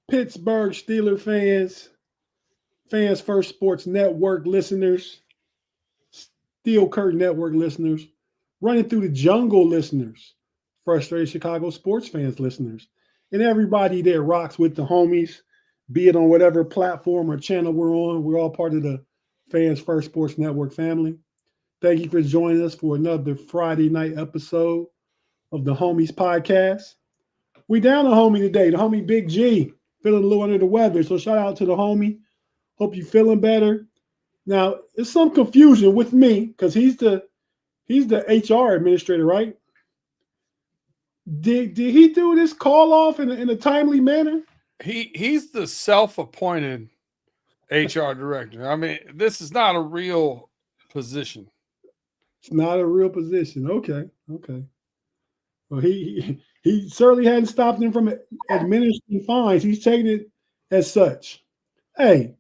Pittsburgh Steelers fans, Fans First Sports Network listeners, Steel Curtain Network listeners, Running Through the Jungle listeners, Frustrated Chicago sports fans listeners, and everybody that rocks with the homies, be it on whatever platform or channel we're on. We're all part of the Fans First Sports Network family. Thank you for joining us for another Friday night episode of the Homies Podcast. We down the homie today, the homie Big G, feeling a little under the weather. So shout out to the homie. Hope you feeling better. Now, there's some confusion with me because he's the HR administrator, right? Did he do this call off in a timely manner? He's the self-appointed HR director. I mean, this is not a real position. It's not a real position. Okay. Well, he certainly hadn't stopped him from administering fines. He's taking it as such. Hey,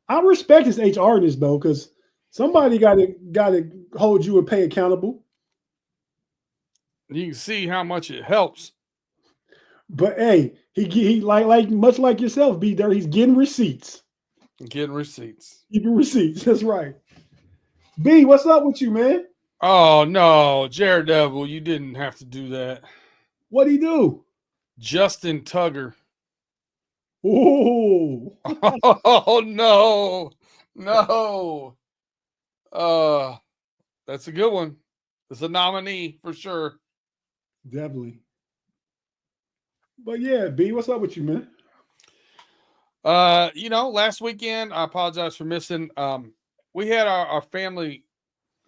I respect his HRness though, because somebody got to hold you and pay accountable. You can see how much it helps. But hey, he like much like yourself, B Dirt. He's getting receipts. Getting receipts. Keeping receipts. That's right. B, what's up with you, man? Oh no, Jared Devil, you didn't have to do that. What'd he do? Justin Tugger. Oh. Oh no. That's a good one. It's a nominee for sure. Definitely. But yeah, B, what's up with you, man? Last weekend, I apologize for missing. We had our family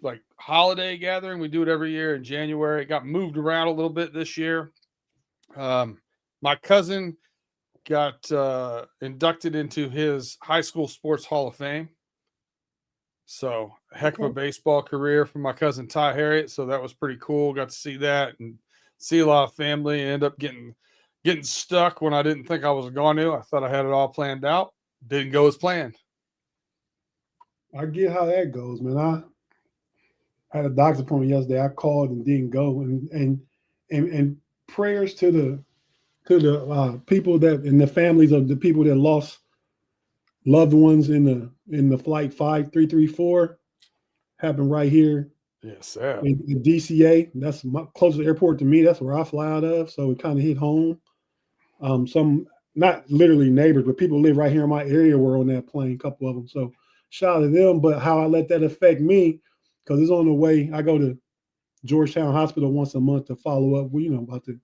like holiday gathering. We do it every year in January. It got moved around a little bit this year. My cousin got inducted into his high school sports Hall of Fame. So heck of a baseball career for my cousin Ty Harriet. So that was pretty cool. Got to see that and see a lot of family. End up getting stuck when I didn't think I was going to. I thought I had it all planned out. Didn't go as planned. I get how that goes, man. I had a doctor's appointment yesterday. I called and didn't go, and prayers to the people that and the families of the people that lost loved ones in the flight 5334 happened right here. Yes, in DCA. That's my closest airport to me. That's where I fly out of, so it kind of hit home. Some not literally neighbors, but people live right here in my area were on that plane. A couple of them. So shout out to them. But how I let that affect me, because it's on the way. I go to Georgetown Hospital once a month to follow up, about the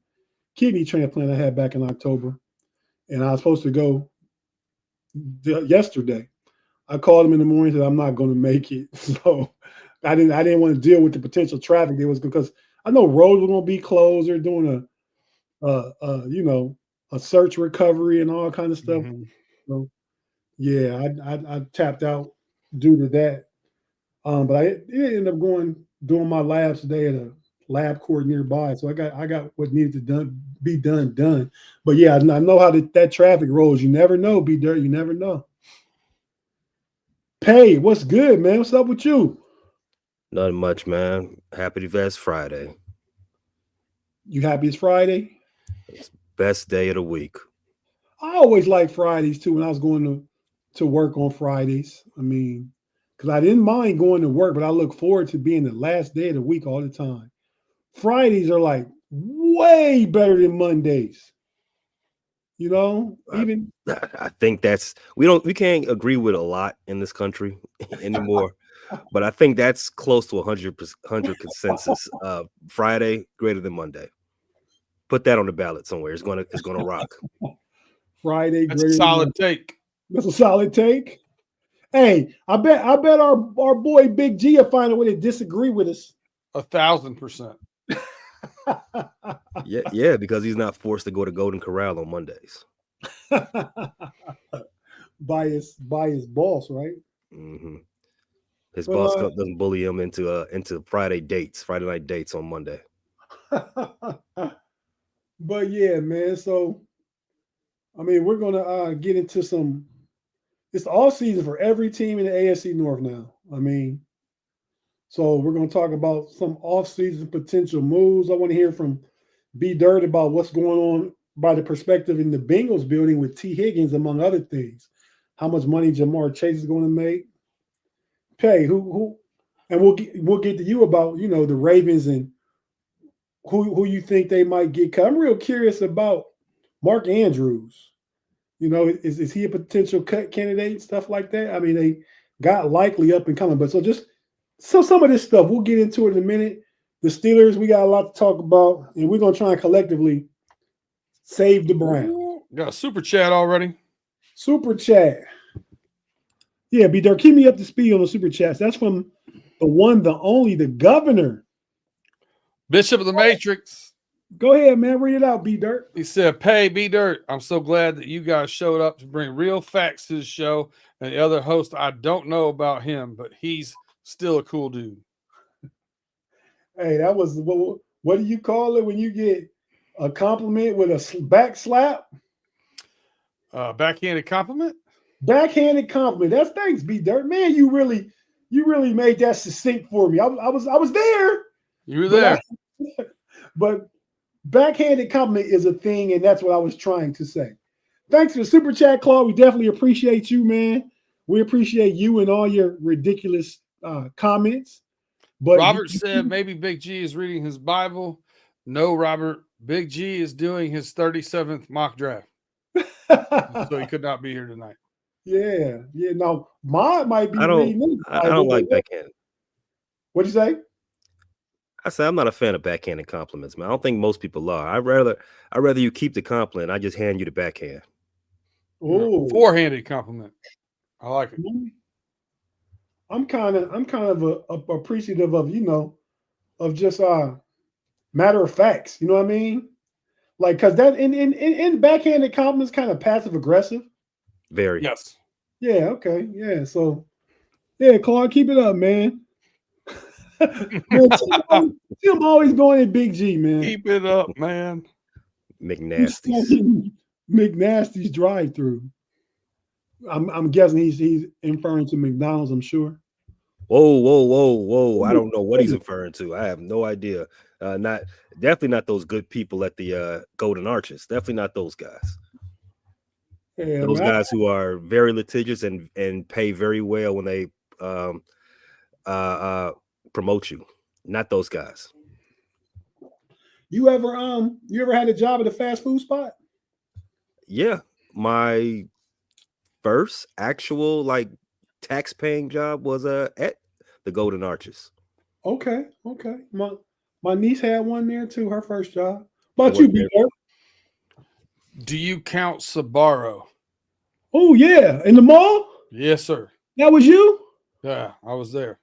kidney transplant I had back in October. And I was supposed to go yesterday. I called him in the morning and said, I'm not going to make it. So I didn't want to deal with the potential traffic there was because I know roads were going to be closed. They're doing a search recovery and all kind of stuff. Mm-hmm. So yeah, I tapped out due to that. But I ended up doing my labs today at a lab court nearby. So I got what needed to be done. But yeah, I know how that traffic rolls. You never know, B Dirt. You never know. Pay, what's good, man? What's up with you? Nothing much, man. Happy that's Friday. You happy it's Friday? It's best day of the week. I always liked Fridays too when I was going to work on Fridays. I mean, because I didn't mind going to work, but I look forward to being the last day of the week all the time. Fridays are like way better than Mondays. Even I think we can't agree with a lot in this country anymore. But I think that's close to 100 consensus. Friday greater than Monday. Put that on the ballot somewhere. It's gonna rock. Friday. That's a solid take. That's a solid take. Hey, I bet our boy Big G will find a way to disagree with us. 1,000%. Yeah, because he's not forced to go to Golden Corral on Mondays. by his boss, right? Mm-hmm. His boss doesn't bully him into Friday night dates on Monday. But yeah, man. So, I mean, we're gonna get into some. It's the off season for every team in the AFC North now. I mean, so we're gonna talk about some off season potential moves. I want to hear from B Dirt about what's going on by the perspective in the Bengals building with T. Higgins, among other things. How much money Jamar Chase is going to make? Pay who, and we'll get to you about the Ravens and who you think they might get. 'Cause I'm real curious about Mark Andrews. Is he a potential cut candidate? Stuff like that. I mean, they got likely up and coming, but so some of this stuff we'll get into it in a minute. The Steelers, we got a lot to talk about, and we're gonna try and collectively save the Browns. Got a super chat already. Super chat. Yeah, B Dirt, keep me up to speed on the super chats. That's from the one, the only, the governor. Bishop of the Matrix. Go ahead, man. Read it out, B Dirt. He said, "Pay B Dirt. I'm so glad that you guys showed up to bring real facts to the show. And the other host, I don't know about him, but he's still a cool dude." Hey, that was what do you call it when you get a compliment with a back slap? Backhanded compliment. Backhanded compliment. That's thanks, B Dirt. Man, you really made that succinct for me. I was there. You were there. But backhanded compliment is a thing, and that's what I was trying to say. Thanks for the super chat, Claude. We definitely appreciate you, man. We appreciate you and all your ridiculous comments. But Robert said maybe Big G is reading his Bible. No, Robert. Big G is doing his 37th mock draft. So he could not be here tonight. Yeah. No, mine might be. I don't like backhand. What'd you say? I said I'm not a fan of backhanded compliments, man. I don't think most people are. I'd rather you keep the compliment. I just hand you the backhand. Oh, forehanded compliment. I like it. I'm kind of appreciative of of just matter of facts. You know what I mean? Like, because that in backhanded compliments kind of passive aggressive. Very. Yes. Yeah. Okay. Yeah. So, yeah, Claude, keep it up, man. Man, Tim always going in Big G, man. Keep it up, man. McNasty's. McNasty's drive-through. I'm guessing he's inferring to McDonald's, I'm sure. Whoa. I don't know what he's referring to. I have no idea. Definitely not those good people at the Golden Arches. Definitely not those guys. Yeah, those guys who are very litigious and pay very well when they promote you. Not those guys. You ever had a job at a fast food spot? Yeah, my first actual tax-paying job was at the Golden Arches. Okay. My niece had one there too. Her first job. How about you, B-Dirt? Do you count Sbarro? Oh yeah, in the mall. Yes, sir. That was you? Yeah, I was there.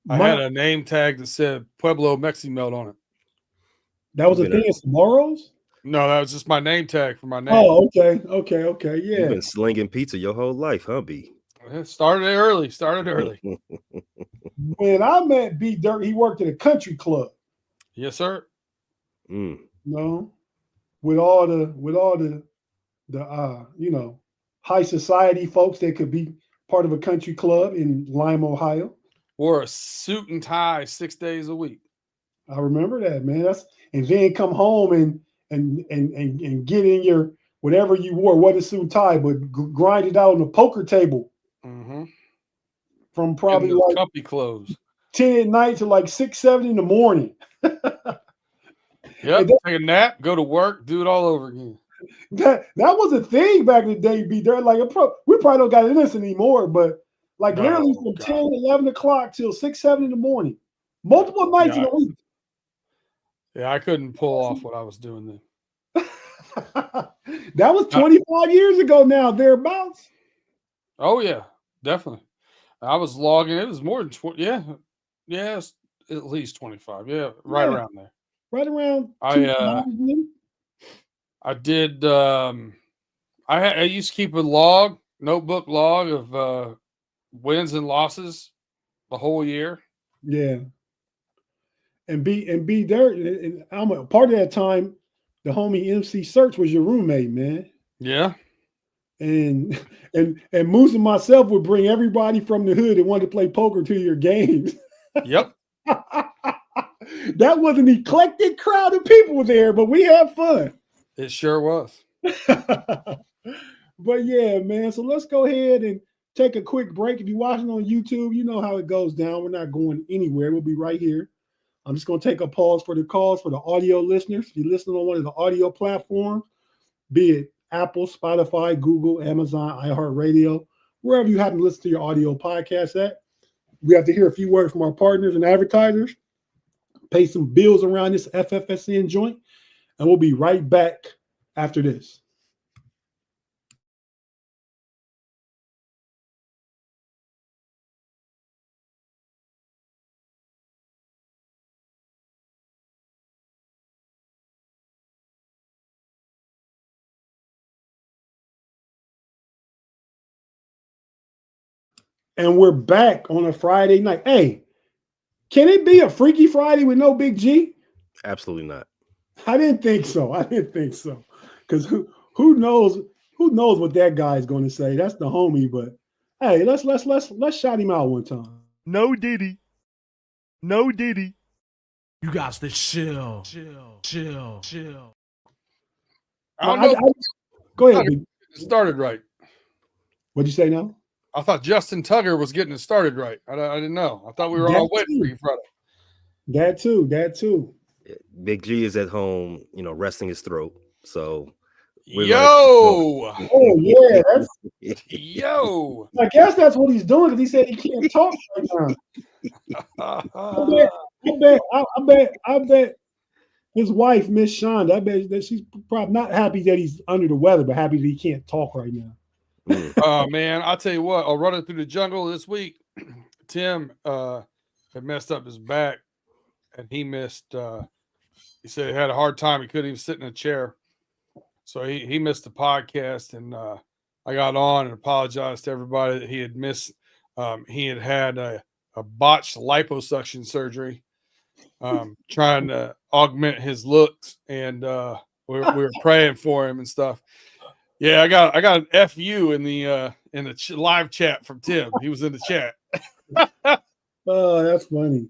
I had a name tag that said Pueblo Meximelt on it. That was a thing at Sbarro's? No, that was just my name tag for my name. Oh, okay. Yeah. You've been slinging pizza your whole life, huh, B? It started early. When I met B Dirt, he worked at a country club. Yes, sir. No, with all the high society folks that could be part of a country club in Lima, Ohio. Wore a suit and tie 6 days a week. I remember that, man. And then come home and get in your whatever you wore, what a suit and tie, but grind it out on the poker table. From probably like comfy clothes 10 at night to like 6, 7 in the morning. Yep, take a nap, go to work, do it all over again. That was a thing back in the day, B Dirt. Like we probably don't got this anymore, but literally from 10, 11 o'clock till 6, 7 in the morning. Multiple nights in a week. Yeah, I couldn't pull off what I was doing then. That was 25 years ago now, thereabouts. Oh, yeah, definitely. I was logging. It was more than 20. Yeah, at least 25. Yeah, around there. Right around. I did. I used to keep a notebook log of wins and losses the whole year. Yeah. And B Dirt, and I'm a part of that time. The homie MC Search was your roommate, man. Yeah. And Moose and myself would bring everybody from the hood that wanted to play poker to your games. Yep. That was an eclectic crowd of people there, but we had fun. It sure was. But yeah, man. So let's go ahead and take a quick break. If you're watching on YouTube, you know how it goes down. We're not going anywhere. We'll be right here. I'm just going to take a pause for the calls for the audio listeners. If you're listening on one of the audio platforms, be it Apple, Spotify, Google, Amazon, iHeartRadio, wherever you happen to listen to your audio podcast at, we have to hear a few words from our partners and advertisers, pay some bills around this FFSN joint, and we'll be right back after this. And we're back on a Friday night. Hey, can it be a Freaky Friday with no Big G? Absolutely not. I didn't think so. Because who knows what that guy's going to say? That's the homie. But hey, let's shout him out one time. No Diddy. No Diddy. You got to chill. I don't know. Go ahead. It started right. What'd you say now? I thought Justin Tugger was getting it started right. I didn't know. I thought we were on our way to Freaky Friday. That too. Big G is at home, resting his throat. So, yo, yo. I guess that's what he's doing because he said he can't talk right now. I bet his wife, Miss Shonda, I bet that she's probably not happy that he's under the weather, but happy that he can't talk right now. Oh man, I'll tell you what, I'll run it through the jungle this week. Tim had messed up his back and he missed he said he had a hard time. He couldn't even sit in a chair. So he missed the podcast and I got on and apologized to everybody that he had missed. He had a botched liposuction surgery, trying to augment his looks, and we were praying for him and stuff. Yeah, I got an FU in the live chat from Tim. He was in the chat. Oh, that's funny.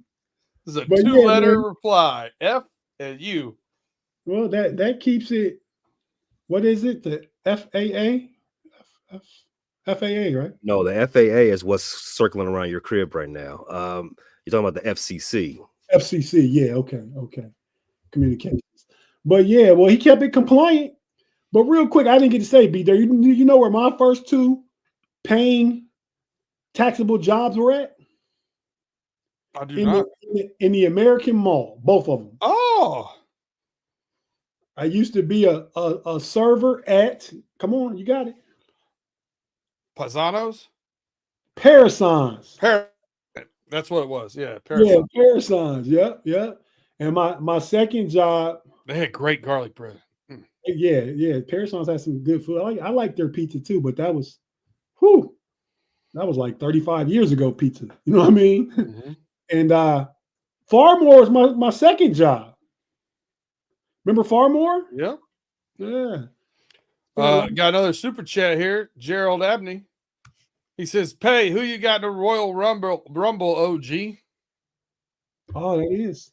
This is a two-letter reply. F and U. Well, that keeps it. What is it? The FAA? FAA, right? No, the FAA is what's circling around your crib right now. You're talking about the FCC. FCC, yeah, okay. Communications. But yeah, well, he kept it compliant. But real quick, I didn't get to say, B there. You know where my first two paying taxable jobs were at? I do not. In the American Mall, both of them. Oh. I used to be a server at, come on, you got it. Paisanos? Paraisons. That's what it was. Yeah, Paraisons. Yeah, Paraisons. Yeah. And my second job. They had great garlic bread. Yeah. Paraisons had some good food. I like their pizza too, but that was like 35 years ago pizza. You know what I mean? Mm-hmm. And Farmore was my second job. Remember Farmore? Yeah. Got another super chat here. Gerald Abney. He says, "Pay, who you got in the Royal Rumble OG?" Oh, that is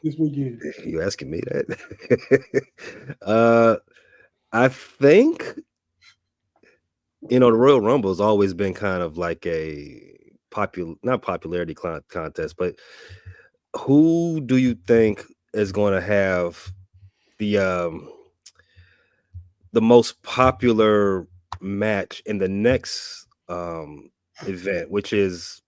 this weekend. You asking me that? I think the Royal Rumble has always been kind of like a not popularity contest, but who do you think is going to have the most popular match in the next event, which is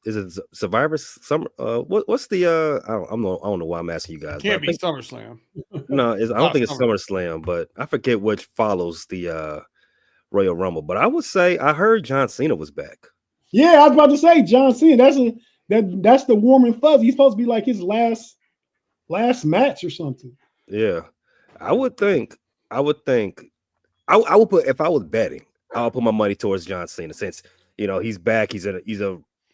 it Survivor Summer? What's the I don't know why I'm asking you guys. Can't be SummerSlam. No, I don't think it's SummerSlam, but I forget which follows the Royal Rumble. But I would say I heard John Cena was back. Yeah, I was about to say John Cena. That's the warm and fuzzy. He's supposed to be like his last match or something. Yeah, I would think. I would put, if I was betting, I would put my money towards John Cena since he's back. He's a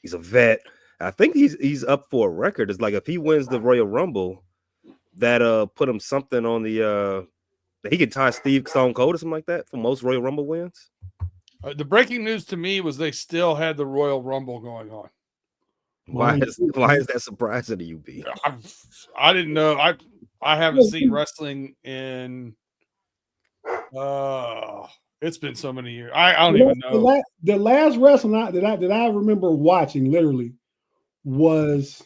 vet. I think he's up for a record. It's like if he wins the Royal Rumble, that put him something on the he could tie Stone Cold or something like that for most Royal Rumble wins. The breaking news to me was they still had the Royal Rumble going on. Why Mine is too, why man. is that surprising to you, B? I didn't know. I haven't seen wrestling in it's been so many years. I don't even know. The last wrestling that I remember watching literally was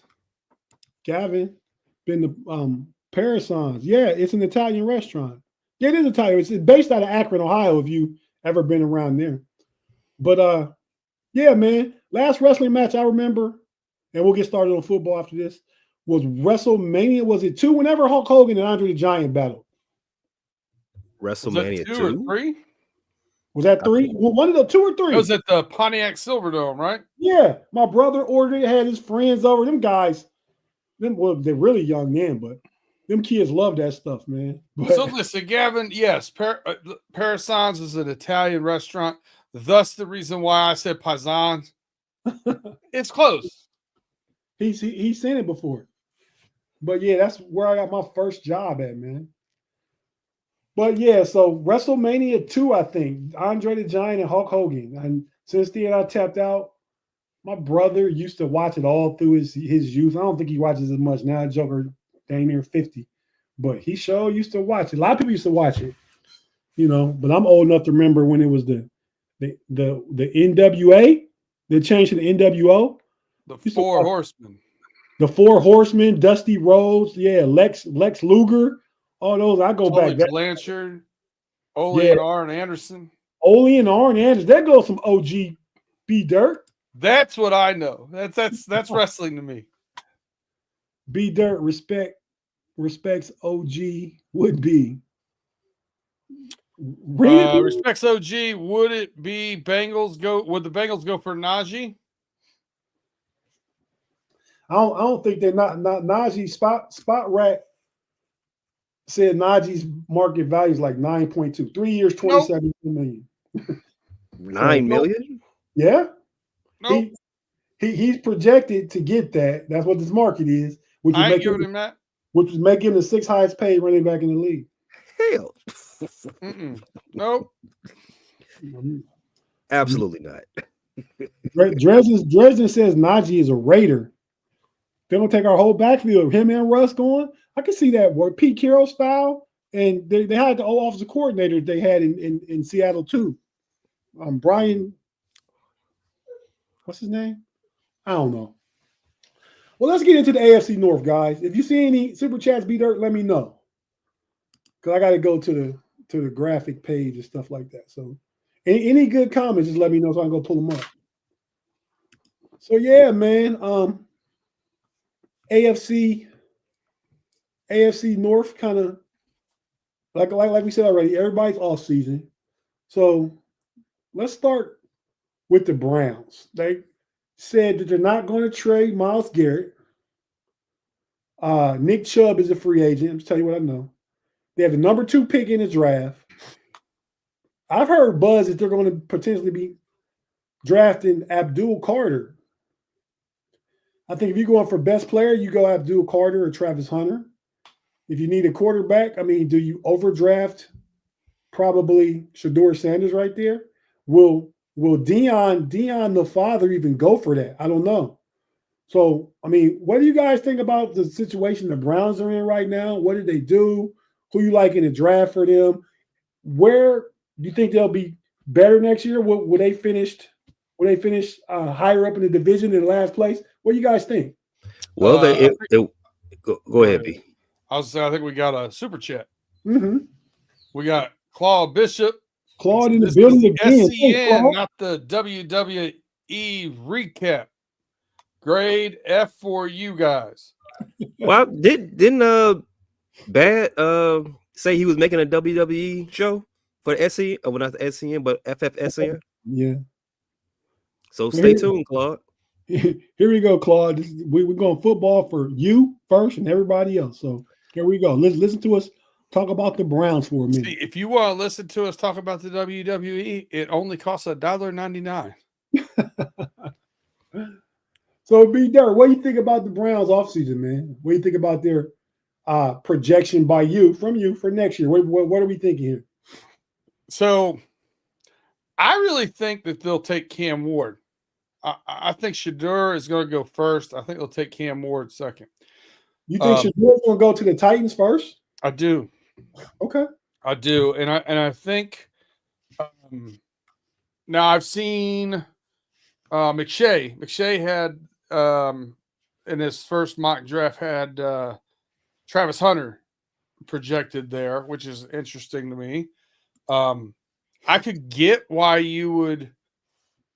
Gavin been the Parasons. Yeah, it's an Italian restaurant. Yeah, it is Italian. It's based out of Akron, Ohio, if you ever been around there. But yeah, man. Last wrestling match I remember, and we'll get started on football after this, was WrestleMania. Was it 2? Whenever Hulk Hogan and Andre the Giant battled. Was that WrestleMania 2 or 2? 3? Was that 3? Well, one of the 2 or 3. It was at the Pontiac Silverdome, right? Yeah, my brother ordered it, had his friends over. Them guys, well, they're really young then, but them kids love that stuff, man. But, So listen, Gavin, yes, Parasons is an Italian restaurant. Thus the reason why I said Paisans. It's close. he's seen it before. But yeah, that's where I got my first job at, man. But yeah, so WrestleMania 2, I think, Andre the Giant and Hulk Hogan. And since then I tapped out. My brother used to watch it all through his youth. I don't think he watches as much now. Joker dang near 50. But he sure used to watch it. A lot of people used to watch it, but I'm old enough to remember when it was the NWA. They changed to the NWO. The Four Horsemen. The Four Horsemen, Dusty Rhodes, yeah, Lex Luger, all those. I go back. Blanchard, Ole and Arn Anderson. Ole and Arn Anderson. That goes some OG B Dirt. That's what I know. That's wrestling to me. B Dirt respects OG would be. Respects OG. Would it be Bengals go? Would the Bengals go for Najee? I don't think they're not Najee. Spot Rack said Najee's market value is like 9.2. 3 years, 27 million. 9 million? Yeah. Nope. He's projected to get that. That's what this market is. Which I ain't giving him that. Which would make him the 6th highest paid running back in the league. Hell. Nope. Absolutely not. Dresden says Najee is a Raider. They're gonna take our whole backfield. Him and Russ going. I can see that work. Pete Carroll style. And they had the old offensive coordinator they had in Seattle too. Brian, what's his name? I don't know. Well, let's get into the AFC North, guys. If you see any super chats, B Dirt, let me know. Because I got to go to the graphic page and stuff like that. So any good comments, just let me know so I can go pull them up. So yeah, man. AFC North kind of like we said already, everybody's off season. So let's start with the Browns. They said that they're not going to trade Myles Garrett. Nick Chubb is a free agent. I'm just telling you what I know. They have the number 2 pick in the draft. I've heard buzz that they're going to potentially be drafting Abdul Carter. I think if you're going for best player, you go Abdul Carter or Travis Hunter. If you need a quarterback, do you overdraft probably Shedeur Sanders right there? Will Dion the father even go for that? I don't know. So, what do you guys think about the situation the Browns are in right now? What did they do? Who you like in the draft for them? Where do you think they'll be better next year? Will they finish higher up in the division in last place? What do you guys think? Well, go ahead, B. I was saying, I think we got a super chat. Mm-hmm. We got Claude Bishop. Claude in the building again. SEN, not the WWE recap. Grade F for you guys. Well, didn't Bad say he was making a WWE show for the SEN? Well, not the SEN, but FFSN. Yeah. So stay tuned, Claude. Here we go, Claude. We're going football for you first and everybody else. So here we go. Listen to us talk about the Browns for a minute. See, if you want to listen to us talk about the WWE, it only costs $1.99. So, B. Dirt, what do you think about the Browns offseason, man? What do you think about their projection from you for next year? What are we thinking here? So, I really think that they'll take Cam Ward. I think Shedeur is going to go first. I think they'll take Cam Ward second. You think Shadeur's going to go to the Titans first? I do. Okay. I do, and I think now I've seen McShay. McShay had in his first mock draft had Travis Hunter projected there, which is interesting to me. I could get why you would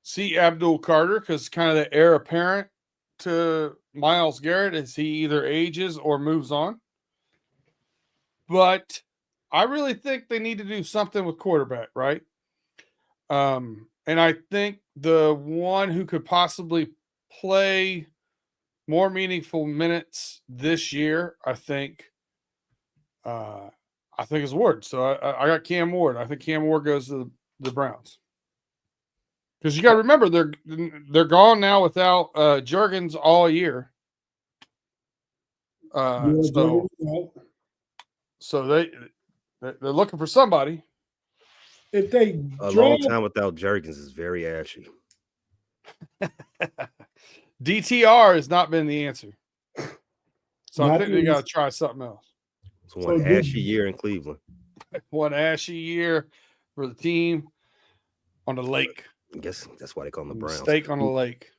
see Abdul Carter because kind of the heir apparent to Myles Garrett as he either ages or moves on. But I really think they need to do something with quarterback, right? And I think the one who could possibly play more meaningful minutes this year, I think is Ward. So I got Cam Ward. I think Cam Ward goes to the Browns. Because you got to remember they're gone now without Juergens all year. So they're looking for somebody. If they long time without Juergens is very ashy. DTR has not been the answer. So I think they got to try something else. It's one ashy year in Cleveland. One ashy year for the team on the lake. I guess that's why they call them the Browns. Steak on the lake.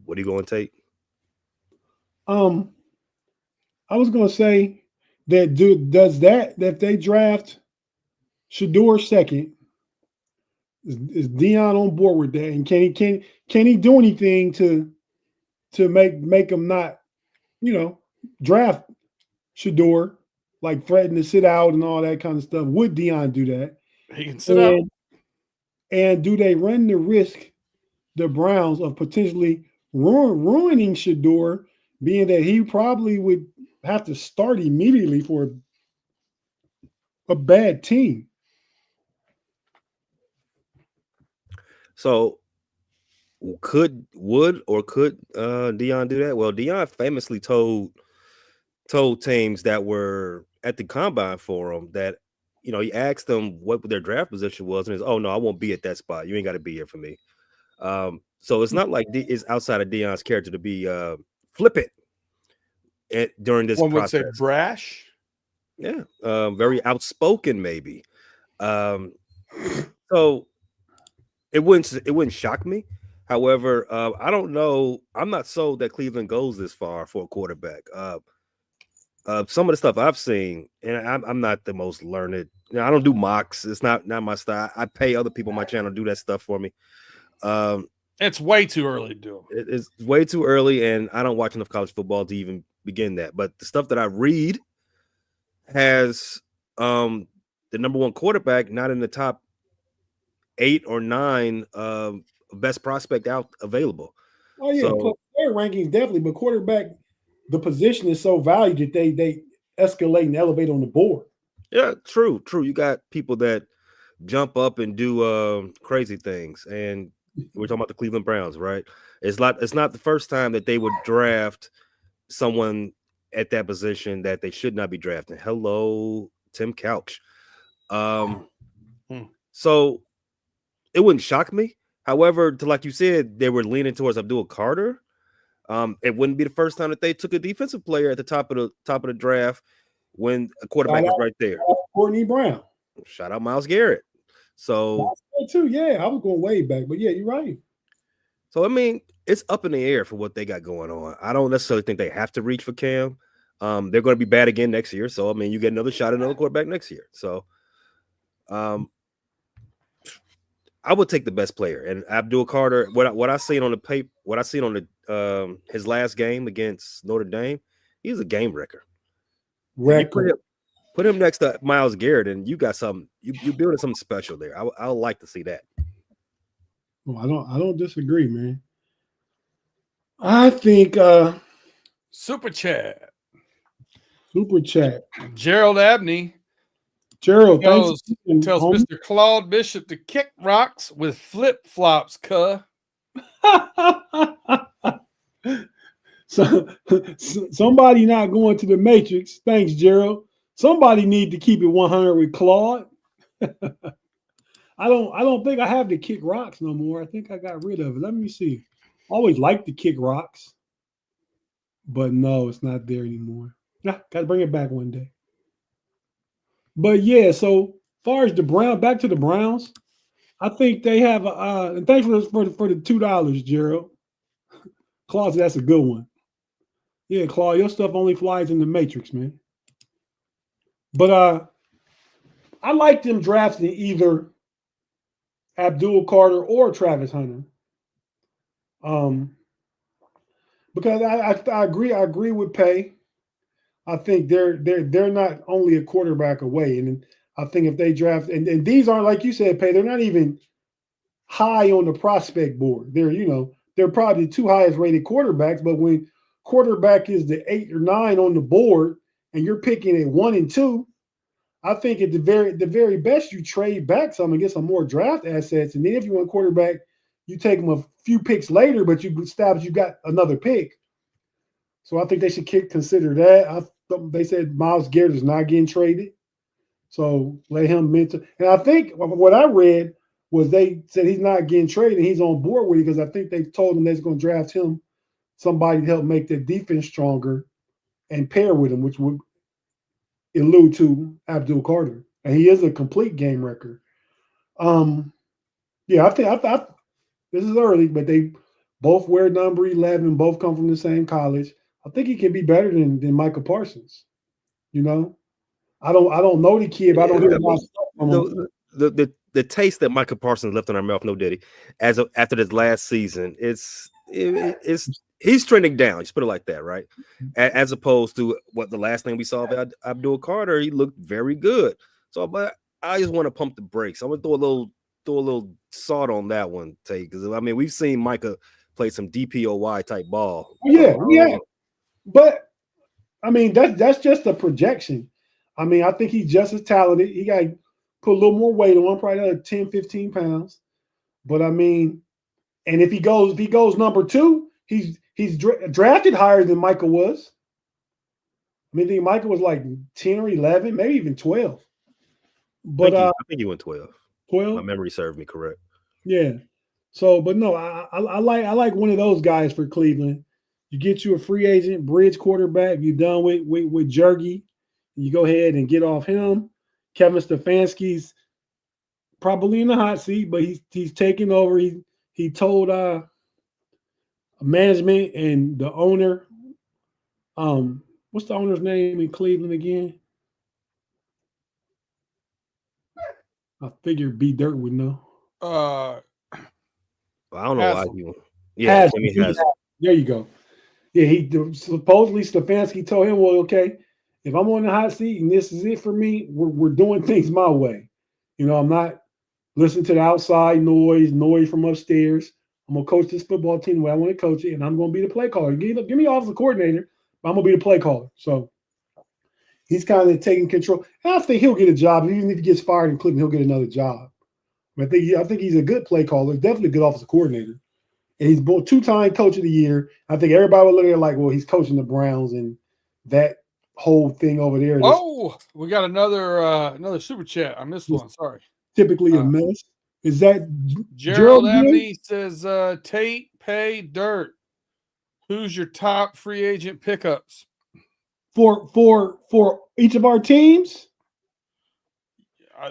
What are you going to take? I was going to say that if they draft Shedeur second, is Deion on board with that? And can he do anything to make him not, draft Shedeur, like threaten to sit out and all that kind of stuff? Would Deion do that? He can sit out. And do they run the risk, the Browns, of potentially ruining Shedeur, being that he probably would have to start immediately for a bad team? So could Deion do that? Well, Deion famously told teams that were at the combine for him that, he asked them what their draft position was, and he's, oh no, I won't be at that spot. You ain't got to be here for me. So it's not like it's outside of Deion's character to be flippant during this process. One would say brash. Yeah, very outspoken, maybe. So it wouldn't shock me. However, I don't know. I'm not sold that Cleveland goes this far for a quarterback. Some of the stuff I've seen, and I'm not the most learned. I don't do mocks. It's not my style. I pay other people on my channel to do that stuff for me. It's way too early to do. It's way too early, and I don't watch enough college football to even begin that. But the stuff that I read has the number one quarterback not in the top 8 or 9 best prospect out available. Oh yeah, so, player rankings definitely, but quarterback, the position is so valued that they escalate and elevate on the board. Yeah, true. You got people that jump up and do crazy things, and we're talking about the Cleveland Browns, right? It's not the first time that they would draft someone at that position that they should not be drafting. Hello, Tim Couch. So it wouldn't shock me. However, like you said, they were leaning towards Abdul Carter. It wouldn't be the first time that they took a defensive player at the top of the draft when a quarterback was right there. Courtney Brown. Shout out Myles Garrett. So too, yeah, I was going way back, but yeah, you're right. So I mean, it's up in the air for what they got going on. I don't necessarily think they have to reach for Cam. They're going to be bad again next year. So I mean, you get another shot at another quarterback next year. So I would take the best player. And Abdul Carter, what I seen on the paper, what I seen on the his last game against Notre Dame, he's a game wrecker. Put him next to Myles Garrett, and you got something. You building something special there. I would like to see that. Well, I don't disagree, man. I think Super Chat. Gerald Abney. Gerald tells Mr. Claude Bishop to kick rocks with flip flops, cuh. So somebody not going to the Matrix. Thanks, Gerald. Somebody need to keep it 100 with Claude. I don't think I have the kick rocks no more. I think I got rid of it. Let me see. Always liked the kick rocks, but no, it's not there anymore. Got to bring it back one day. But yeah, so far as back to the Browns, I think they have and thanks for the $2, Gerald. Claus, that's a good one. Yeah, Claw, your stuff only flies in the Matrix, man. But I like them drafting either Abdul Carter or Travis Hunter. Because I agree with Pay. I think they're not only a quarterback away, and I think if they draft and these aren't like you said, Pay, they're not even high on the prospect board. They're probably the 2 highest rated quarterbacks, but when quarterback is the 8 or 9 on the board and you're picking at 1 and 2, I think at the very best you trade back some and get some more draft assets, and then if you want quarterback, you take them a few picks later, but you got another pick. So I think they should consider that. They said Myles Garrett is not getting traded, so let him mentor. And I think what I read was they said he's not getting traded. He's on board with it because I think they told him they're going to draft him somebody to help make the defense stronger and pair with him, which would allude to Abdul Carter. And he is a complete game wrecker. Yeah, I think this is early, but they both wear number 11, both come from the same college. I think he can be better than Micah Parsons. I don't know the kid, but I don't hear a lot of stuff from him. The taste that Micah Parsons left in our mouth, no diddy, after this last season, he's trending down. Just put it like that, right? As opposed to what the last thing we saw of Abdul Carter, he looked very good. So, but I just want to pump the brakes. I'm gonna throw a little salt on that one, Tate, because I mean we've seen Micah play some DPOY type ball. Yeah. But I mean that's just a projection. I mean, I think he's just as talented. He got to put a little more weight on, probably another 10, 15 pounds. But I mean, and if he goes number 2, he's drafted higher than Micah was. I mean, I think Micah was like 10 or 11, maybe even 12. But I think he went 12. 12. My memory served me correct. Yeah. So, but no, I like one of those guys for Cleveland. You get you a free agent, bridge quarterback. You're done with Jergy. You go ahead and get off him. Kevin Stefanski's probably in the hot seat, but he's taking over. He told management and the owner, what's the owner's name in Cleveland again? I figured B Dirt would know. I don't know why you. Yeah, there you go. Yeah, he supposedly Stefanski told him, well, okay, if I'm on the hot seat and this is it for me, we're doing things my way. I'm not listening to the outside noise from upstairs. I'm gonna coach this football team the way I want to coach it, and I'm gonna be the play caller. Give me offensive coordinator, but I'm gonna be the play caller. So he's kind of taking control. And I think he'll get a job. Even if he gets fired in Cleveland, he'll get another job. I think he's a good play caller, definitely a good offensive coordinator. And he's both 2-time coach of the year. I think everybody would look at it like, well, he's coaching the Browns and that whole thing over there. Oh, we got another super chat. I missed one. Sorry. Typically a mess. Is that Gerald Abney says Tate, Pay, Dirt. Who's your top free agent pickups? For each of our teams?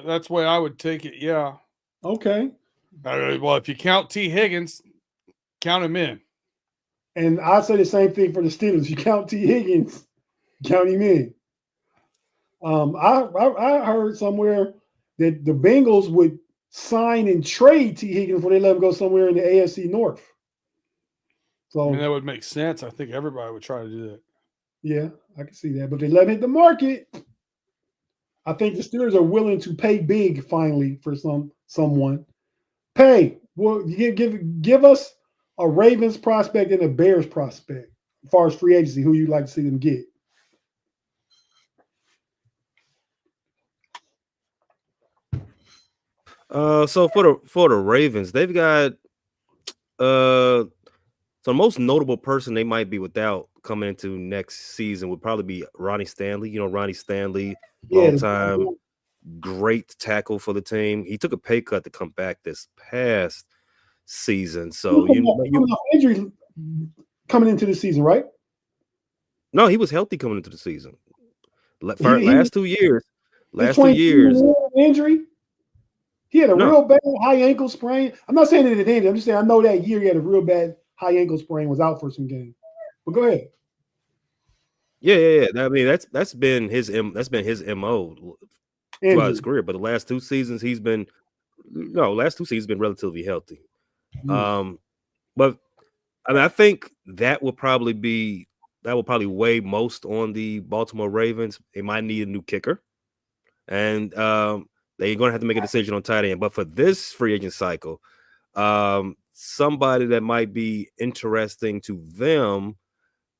That's the way I would take it, yeah. Okay. Well, if you count T. Higgins, count him in. And I say the same thing for the Steelers. You count T. Higgins, count him in. I heard somewhere that the Bengals would sign and trade T. Higgins before they let him go somewhere in the AFC North. So I mean, that would make sense. I think everybody would try to do that. Yeah, I can see that. But they let him hit the market. I think the Steelers are willing to pay big finally for someone. Pay. Well, give us a Ravens prospect and a Bears prospect as far as free agency. Who you'd like to see them get? So for the Ravens, they've got so the most notable person they might be without coming into next season would probably be Ronnie Stanley. Ronnie Stanley, long time great tackle for the team. He took a pay cut to come back this past season. So coming off injury coming into the season, right? no, he was healthy coming into the season. Last 2 years. Injury. He had a real bad high ankle sprain. I'm not saying that it ended. I'm just saying I know that year he had a real bad high ankle sprain, was out for some games. But go ahead. Yeah. I mean, that's been his MO throughout his career. But the last 2 seasons he's been relatively healthy. But I mean, I think that will probably weigh most on the Baltimore Ravens. They might need a new kicker, and they're going to have to make a decision on tight end. But for this free agent cycle, somebody that might be interesting to them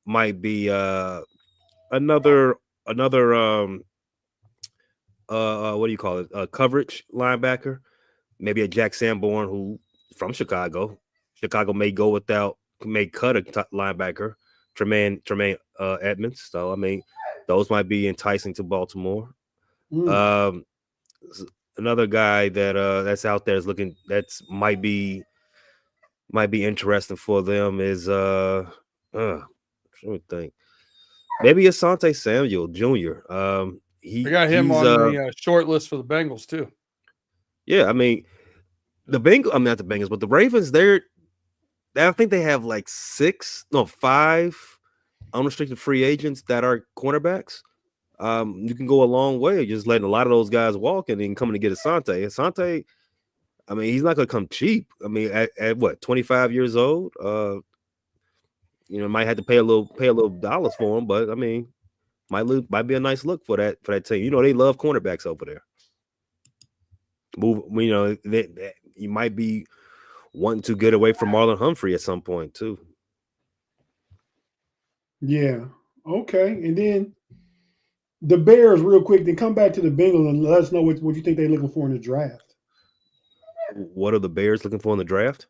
might be another what do you call it? Coverage linebacker, maybe a Jack Sanborn who from Chicago. Chicago may cut a linebacker, Tremaine Edmonds. So I mean, those might be enticing to Baltimore. Another guy that's out there might be interesting for them is let me think. Maybe Asante Samuel Jr. I got him on the short list for the Bengals too. Yeah, I mean not the Bengals, but the Ravens. I think they have like 5 unrestricted free agents that are cornerbacks. You can go a long way just letting a lot of those guys walk and then coming to get Asante. Asante, I mean, he's not going to come cheap. I mean, at what, 25 years old? Might have to pay a little dollars for him, but I mean, might be a nice look for that team. They love cornerbacks over there. You might be wanting to get away from Marlon Humphrey at some point too. Yeah. Okay. And then the Bears, real quick, then come back to the Bengals and let us know what you think they're looking for in the draft. What are the Bears looking for in the draft?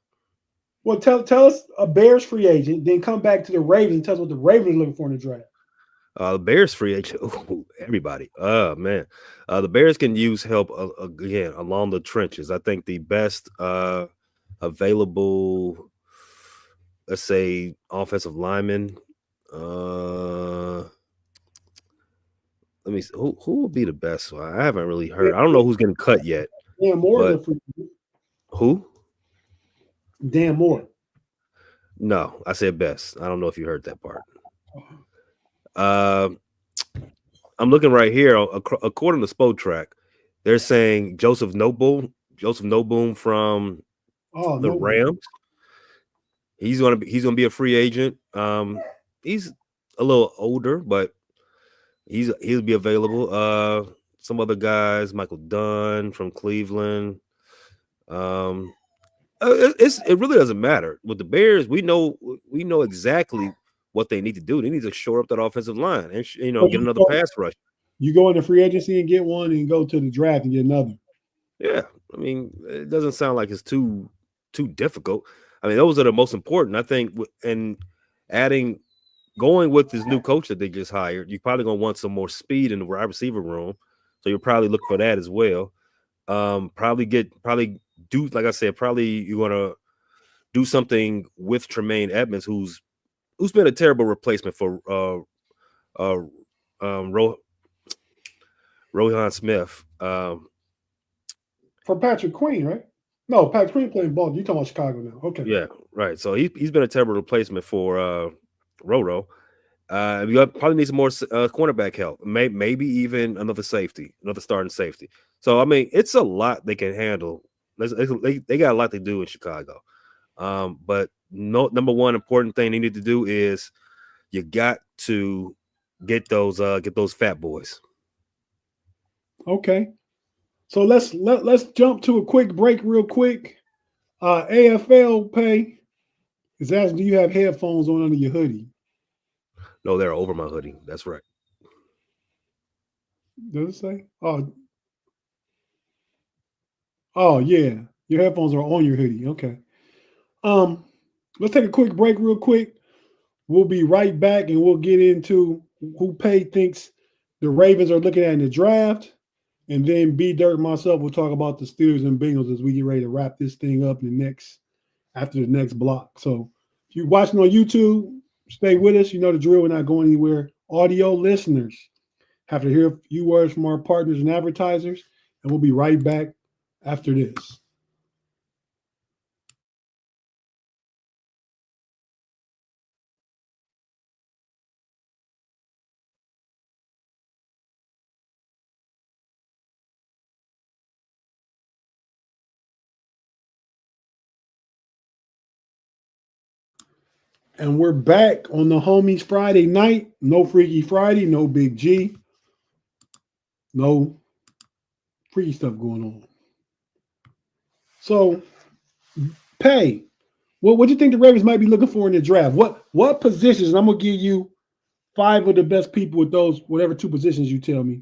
Well, tell us a Bears free agent, then come back to the Ravens and tell us what the Ravens are looking for in the draft. The Bears free agent, everybody. Man, the Bears can use help again along the trenches. I think the best available, let's say, offensive lineman. Let me see, who will be the best one? I haven't really heard. I don't know who's getting cut yet. Dan Moore. Who? Dan Moore. No, I said best. I don't know if you heard that part. I'm looking right here. According to Spotrac, they're saying Joseph Noboom from the Rams. He's gonna be a free agent. He's a little older, but he'll be available. Some other guys, Michael Dunn from Cleveland. It really doesn't matter with the Bears. We know exactly what they need to do. They need to shore up that offensive line and get another pass rush. You go into free agency and get one, and go to the draft and get another. Yeah, I mean, it doesn't sound like it's too difficult. I mean, those are the most important, I think. And going with this new coach that they just hired, you're probably gonna want some more speed in the wide receiver room. So you'll probably look for that as well. Probably like I said, probably you're gonna do something with Tremaine Edmonds, who's been a terrible replacement for Rohan Smith. For Patrick Queen, right? No, Patrick Queen playing ball. You're talking about Chicago now. Okay. Yeah, right. So he's been a terrible replacement for Roro. You probably need some more cornerback help. Maybe even another starting safety. So I mean, it's a lot they can handle. They got a lot to do in Chicago. But number one important thing they need to do is you got to get those fat boys. Okay. So let's jump to a quick break real quick. AFL Pay is asking, do you have headphones on under your hoodie? No, they're over my hoodie. That's right. Does it say? Oh yeah. Your headphones are on your hoodie. Okay. Let's take a quick break real quick. We'll be right back and we'll get into who Pay thinks the Ravens are looking at in the draft. And then B Dirt and myself will talk about the Steelers and Bengals as we get ready to wrap this thing up after the next block. So if you're watching on YouTube, stay with us. You know the drill. We're not going anywhere. Audio listeners have to hear a few words from our partners and advertisers, and we'll be right back after this. And we're back on the Homies Friday night. No Freaky Friday, no Big G, no freaky stuff going on. So, Pay, what do you think the Ravens might be looking for in the draft? What positions? And I'm gonna give you 5 of the best people with those whatever 2 positions you tell me,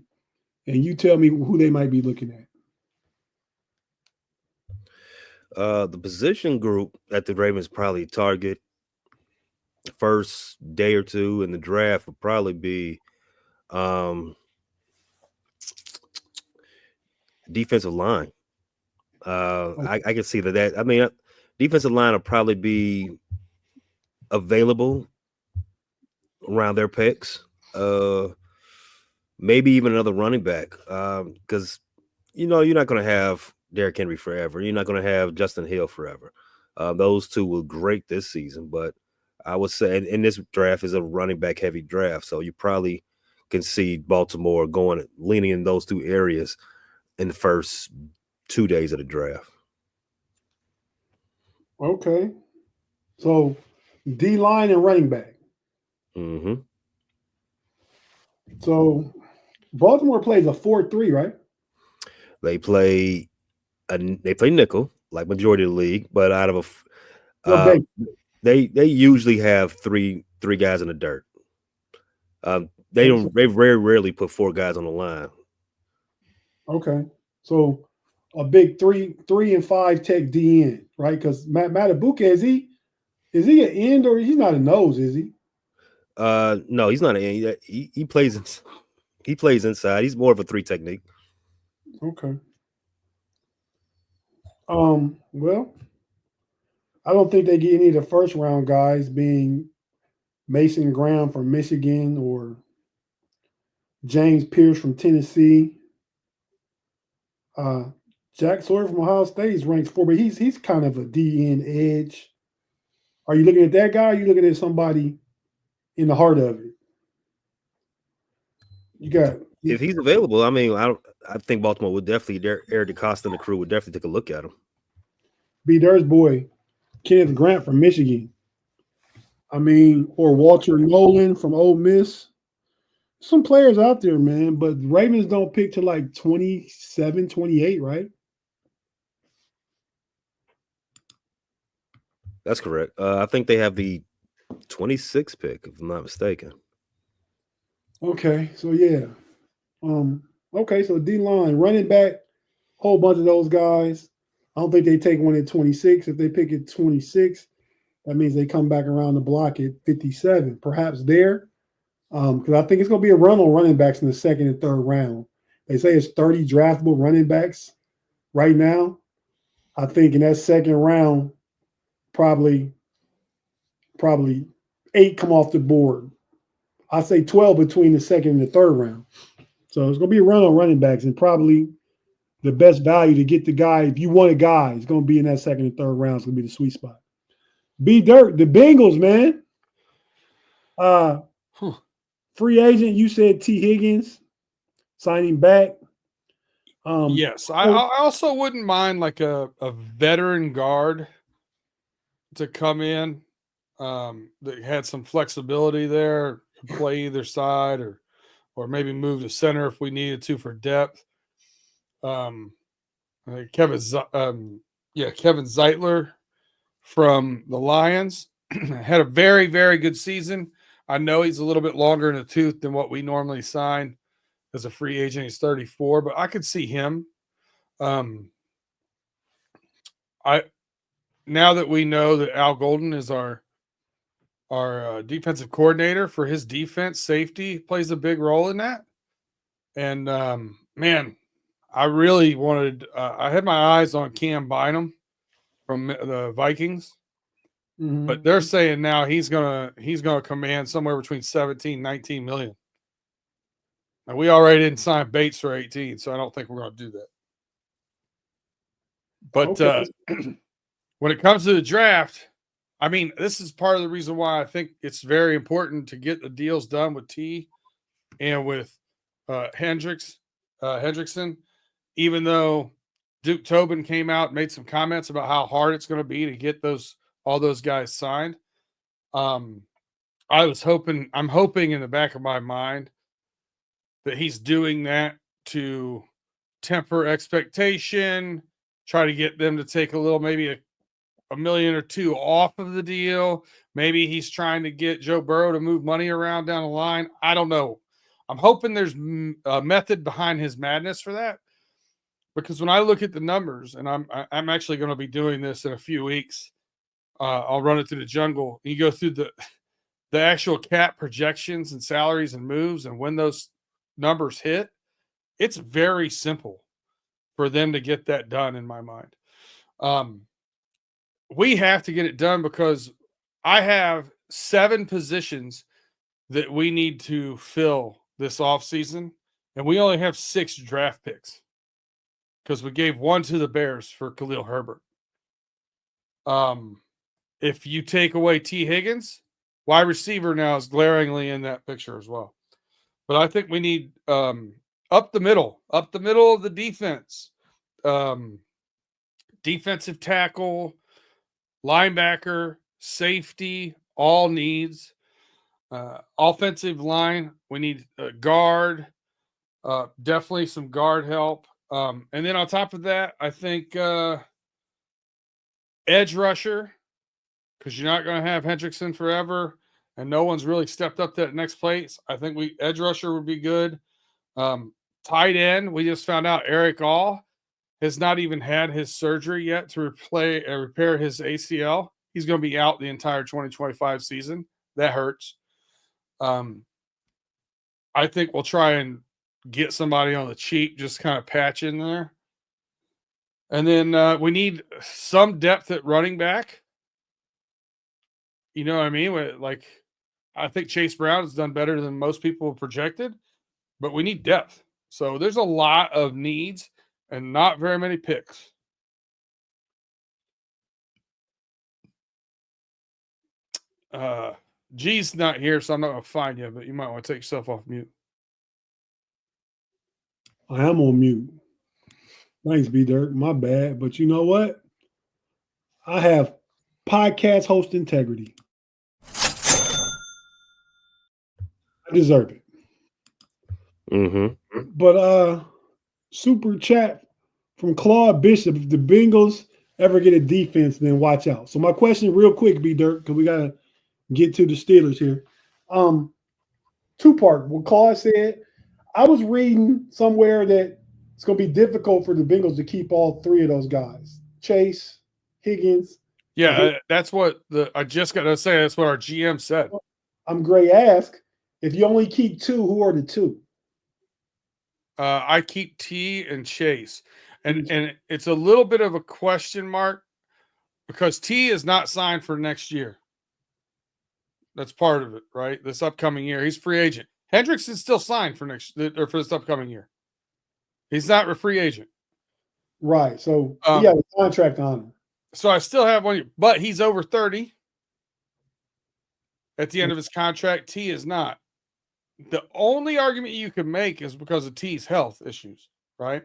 and you tell me who they might be looking at. The position group that the Ravens probably target first day or two in the draft would probably be defensive line. I can see that. I mean, defensive line will probably be available around their picks. Maybe even another running back, because you're not going to have Derrick Henry forever. You're not going to have Justin Hill forever. Those two were great this season, but I would say in this draft is a running back heavy draft, so you probably can see Baltimore leaning in those 2 areas in the first 2 days of the draft. Okay, so D line and running back. Mm-hmm. So Baltimore plays a 4-3, right? They play nickel like majority of the league, but out of they usually have three guys in the dirt. They very rarely put 4 guys on the line. Okay, so a big 3 and 5 tech DN, right? Because Matabuke, is he an end or he's not a nose? Is he? No, he's not an end. He plays inside. He's more of a 3 technique. Okay. Well, I don't think they get any of the first round guys, being Mason Graham from Michigan or James Pierce from Tennessee. Jack Sawyer from Ohio State is ranked 4, but he's kind of a DN edge. Are you looking at that guy? Or are you looking at somebody in the heart of it? You got if he's available. I mean, I think Baltimore would definitely. Eric DeCosta and the crew would definitely take a look at him. B. Dur's boy, Kenneth Grant from Michigan. I mean, or Walter Nolan from Ole Miss. Some players out there, man, but Ravens don't pick till like 27, 28, right? That's correct. I think they have the 26th pick, if I'm not mistaken. Okay, so yeah. Okay, so D-line, running back, whole bunch of those guys. I don't think they take one at 26. If they pick at 26, that means they come back around the block at 57, perhaps there. Because I think it's going to be a run on running backs in the 2nd and 3rd round. They say it's 30 draftable running backs right now. I think in that 2nd round, probably 8 come off the board. I say 12 between the 2nd and the 3rd round. So it's going to be a run on running backs, and probably the best value to get the guy, if you want a guy, it's going to be in that 2nd and 3rd round. It's going to be the sweet spot. B Dirt, the Bengals, man. Free agent, you said T. Higgins signing back. Yes, I also wouldn't mind like a veteran guard to come in that had some flexibility there, could play either side, or maybe move to center if we needed to for depth. Kevin Zeitler from the Lions had a very, very good season. I know he's a little bit longer in the tooth than what we normally sign as a free agent. He's 34, but I could see him. Now that we know that Al Golden is our defensive coordinator for his defense, safety plays a big role in that. And man, I really wanted. I had my eyes on Cam Bynum from the Vikings, but they're saying now he's gonna command somewhere between 17 and 19 million. And we already didn't sign Bates for 18, so I don't think we're going to do that. But when it comes to the draft, I mean, this is part of the reason why I think it's very important to get the deals done with T and with Hendrickson, even though Duke Tobin came out and made some comments about how hard it's going to be to get all those guys signed. I'm hoping in the back of my mind that he's doing that to temper expectation, try to get them to take a little, maybe a million or two off of the deal. Maybe he's trying to get Joe Burrow to move money around down the line. I don't know. I'm hoping there's a method behind his madness for that, because when I look at the numbers, and I'm actually going to be doing this in a few weeks, I'll run it through the jungle. You go through the actual cap projections and salaries and moves, and when those numbers hit, it's very simple for them to get that done in my mind. We have to get it done because I have 7 positions that we need to fill this offseason, and we only have 6 draft picks because we gave 1 to the Bears for Khalil Herbert. If you take away T. Higgins, wide receiver now is glaringly in that picture as well. But I think we need up the middle of the defense, defensive tackle, linebacker, safety, all needs. Offensive line, we need a guard, definitely some guard help. And then on top of that, I think edge rusher, because you're not going to have Hendrickson forever, and no one's really stepped up to that next place. I think edge rusher would be good. Tight end, we just found out Eric All has not even had his surgery yet to repair his ACL. He's going to be out the entire 2025 season. That hurts. I think we'll try and get somebody on the cheap, just kind of patch in there. And then we need some depth at running back. You know what I mean? Like, I think Chase Brown has done better than most people projected, but we need depth. So there's a lot of needs and not very many picks. G's not here, so I'm not going to find you, but you might want to take yourself off mute. I am on mute. Thanks, B-Dirt. My bad. But you know what? I have podcast host integrity. I deserve it. Mm-hmm. But super chat from Claude Bishop. If the Bengals ever get a defense, then watch out. So my question real quick, B-Dirt, because we got to get to the Steelers here. 2-part. What Claude said, I was reading somewhere that it's going to be difficult for the Bengals to keep all 3 of those guys. Chase, Higgins. Yeah, that's what I just got to say. That's what our GM said. I'm Gray ask, if you only keep 2, who are the 2? I keep T and Chase. And it's a little bit of a question mark because T is not signed for next year. That's part of it, right? This upcoming year. He's free agent. Hendrickson's still signed for for this upcoming year. He's not a free agent. Right. So he has a contract on him. So I still have 1 year, but he's over 30 at the end of his contract. T is not. The only argument you can make is because of T's health issues, right?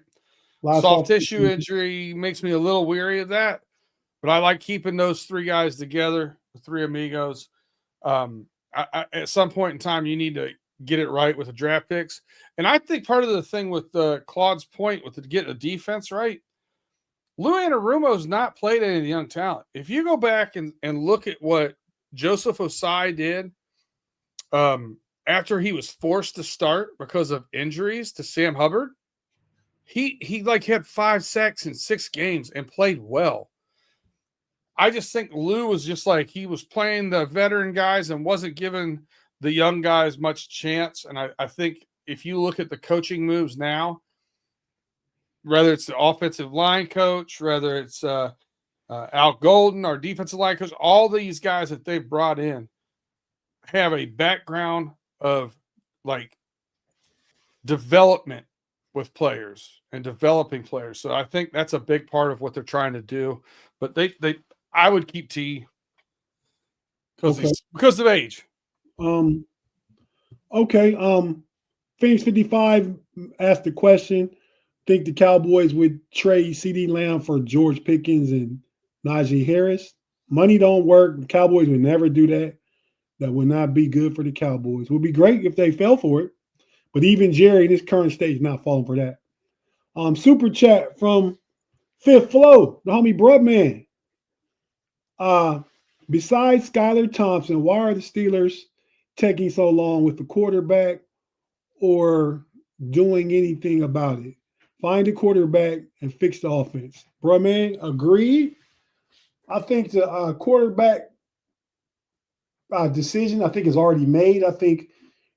Soft tissue injury makes me a little weary of that, but I like keeping those 3 guys together, the 3 amigos. At some point in time, you need to get it right with the draft picks. And I think part of the thing with Claude's point with getting a defense right, Lou Anarumo's not played any of the young talent. If you go back and look at what Joseph Osai did after he was forced to start because of injuries to Sam Hubbard, he like had 5 sacks in 6 games and played well. I just think Lou was just like he was playing the veteran guys and wasn't giving the young guys much chance. And I think if you look at the coaching moves now, whether it's the offensive line coach, whether it's Al Golden, our defensive line coach, all these guys that they've brought in have a background of like development with players and developing players. So I think that's a big part of what they're trying to do. But I would keep T because of age. Okay. Phoenix 55 asked the question. Think the Cowboys would trade CeeDee Lamb for George Pickens and Najee Harris? Money don't work. The Cowboys would never do that. That would not be good for the Cowboys. It would be great if they fell for it. But even Jerry in his current state is not falling for that. Super chat from Fifth Flow, the homie Brubman. Besides Skylar Thompson, why are the Steelers taking so long with the quarterback or doing anything about it? Find a quarterback and fix the offense. Brubman, agreed. I think the quarterback decision, I think, is already made. I think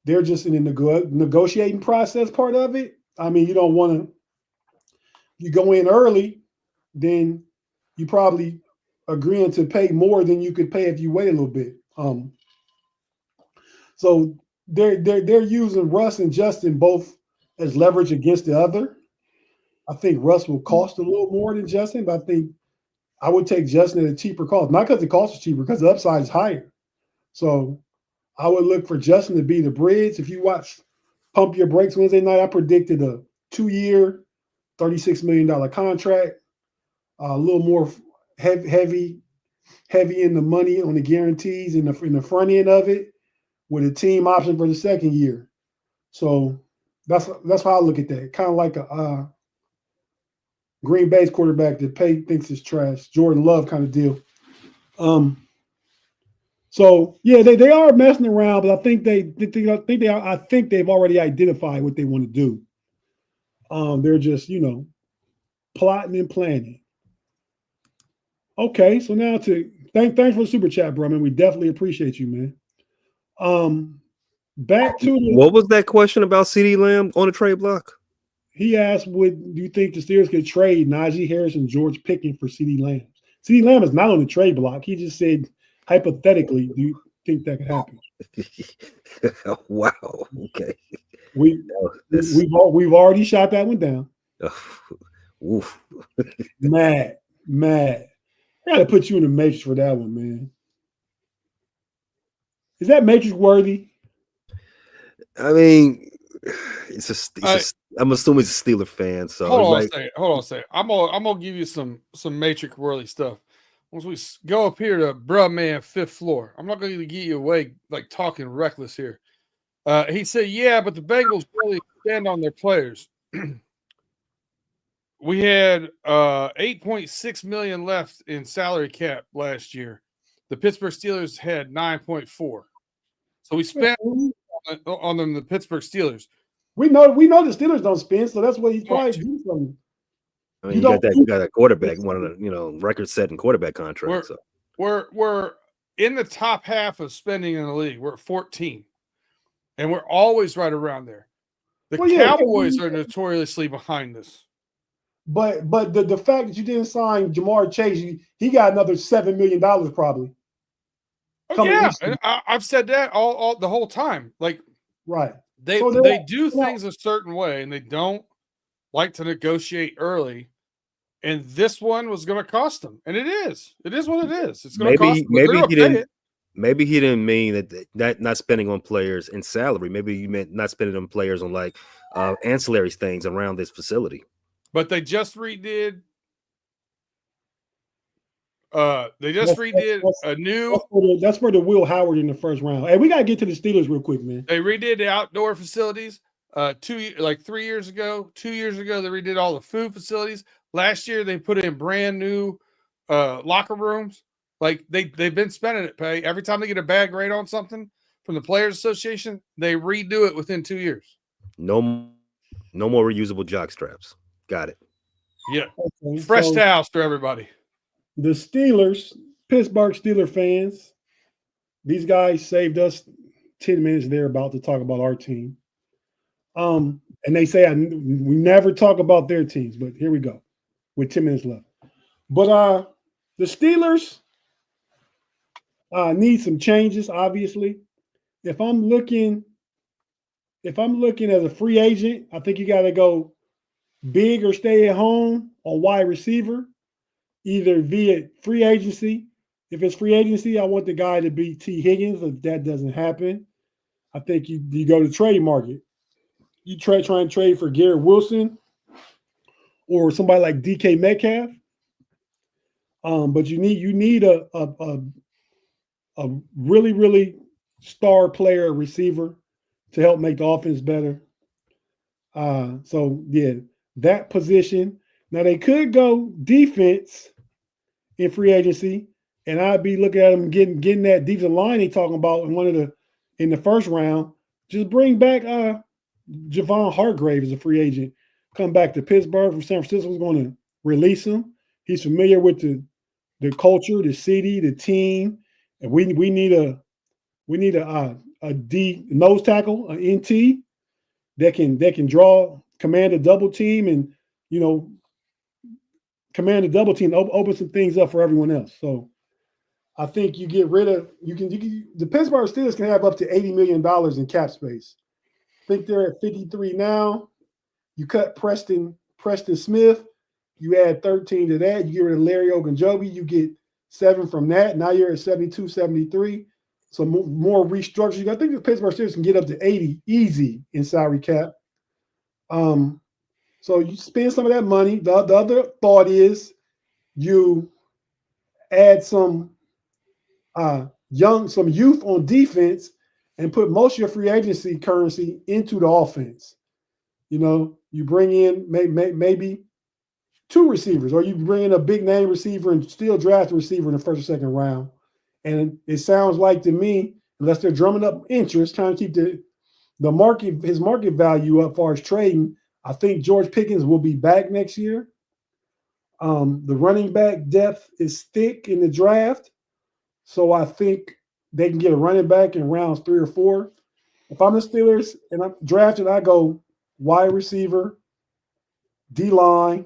they're just in the negotiating process part of it. I mean, you don't want to – you go in early, then you probably agreeing to pay more than you could pay if you wait a little bit. So they're using Russ and Justin both as leverage against the other. I think Russ will cost a little more than Justin, but I think I would take Justin at a cheaper cost. Not because the cost is cheaper, because the upside is higher. So I would look for Justin to be the bridge. If you watch Pump Your Brakes Wednesday night, I predicted a 2-year, $36 million contract, a little more heavy in the money on the guarantees in the front end of it, with a team option for the second year. So that's how I look at that. Kind of like a Green Bay's quarterback that Pate thinks is trash, Jordan Love kind of deal. So yeah, they are messing around, but I think they've already identified what they want to do. They're just plotting and planning. Okay, so now thanks for the super chat, bro. Man, we definitely appreciate you, man. Back to what was that question about CeeDee Lamb on the trade block? He asked, do you think the Steelers could trade Najee Harris and George Pickens for CeeDee Lamb? CeeDee Lamb is not on the trade block. He just said, hypothetically, do you think that could happen? Wow. Okay. We've already shot that one down. Oof. Mad. I gotta put you in the matrix for that one, man. Is that matrix worthy? I mean, I'm assuming it's a Steeler fan. So hold on a second. I'm gonna give you some matrix worthy stuff. Once we go up here to Bruh Man Fifth Floor, I'm not going to get you away like talking reckless here. He said, yeah, but the Bengals really stand on their players. We had $8.6 million left in salary cap last year. The Pittsburgh Steelers had 9.4. So we spent on them the Pittsburgh Steelers. We know the Steelers don't spend, so that's what he's probably doing something. I mean, you got a quarterback, one of the record-setting quarterback contracts. We're in the top half of spending in the league. We're at 14, and we're always right around there. The Cowboys are notoriously behind us. But the fact that you didn't sign Jamar Chase, he got another $7 million probably. Oh, yeah, and I've said that all the whole time. Like, right? They do things a certain way, and they don't like to negotiate early. And this one was going to cost them, and it is. It is what it is. It's going to cost them. Maybe he didn't mean that not spending on players in salary. Maybe you meant not spending on players on like ancillary things around this facility. But they just redid. A new. That's for the Will Howard in the first round. Hey, we gotta get to the Steelers real quick, man. They redid the outdoor facilities. 3 years ago, 2 years ago, they redid all the food facilities. Last year, they put in brand new locker rooms. Like they've been spending it. Pay every time they get a bad grade on something from the Players Association, they redo it within 2 years. No more reusable jock straps. Got it. Yeah, okay, fresh towels for everybody. The Steelers, Pittsburgh Steelers fans, these guys saved us 10 minutes there about to talk about our team. And they say we never talk about their teams, but here we go with 10 minutes left. But the Steelers need some changes, obviously. If I'm looking as a free agent, I think you got to go big or stay at home on wide receiver, either via free agency. If it's free agency, I want the guy to be T. Higgins. If that doesn't happen, I think you go to trade market. You try and trade for Garrett Wilson or somebody like DK Metcalf. But you need a really, really star player receiver to help make the offense better. So yeah, that position. Now they could go defense in free agency, and I'd be looking at them getting that defensive line they talking about in the first round. Just bring back Javon Hargrave as a free agent. Come back to Pittsburgh from San Francisco. Is going to release him. He's familiar with the culture, the city, the team, and we need a D nose tackle, an NT that can command a double team, and command a double team, open some things up for everyone else. So I think you get rid of the Pittsburgh Steelers can have up to $80 million in cap space. I think they're at 53 now. You cut Preston Smith, you add 13 to that, you get rid of Larry Ogunjobi, you get 7 from that. Now you're at 72, 73. So more restructuring. I think the Pittsburgh Steelers can get up to 80 easy in salary cap. So you spend some of that money. The other thought is you add some youth on defense and put most of your free agency currency into the offense. You bring in maybe 2 receivers, or you bring in a big name receiver and still draft a receiver in the first or second round. And it sounds like to me, unless they're drumming up interest, trying to keep his market value up as far as trading, I think George Pickens will be back next year. The running back depth is thick in the draft, so I think they can get a running back in rounds 3 or 4. If I'm the Steelers and I'm drafted, I go wide receiver, D-line,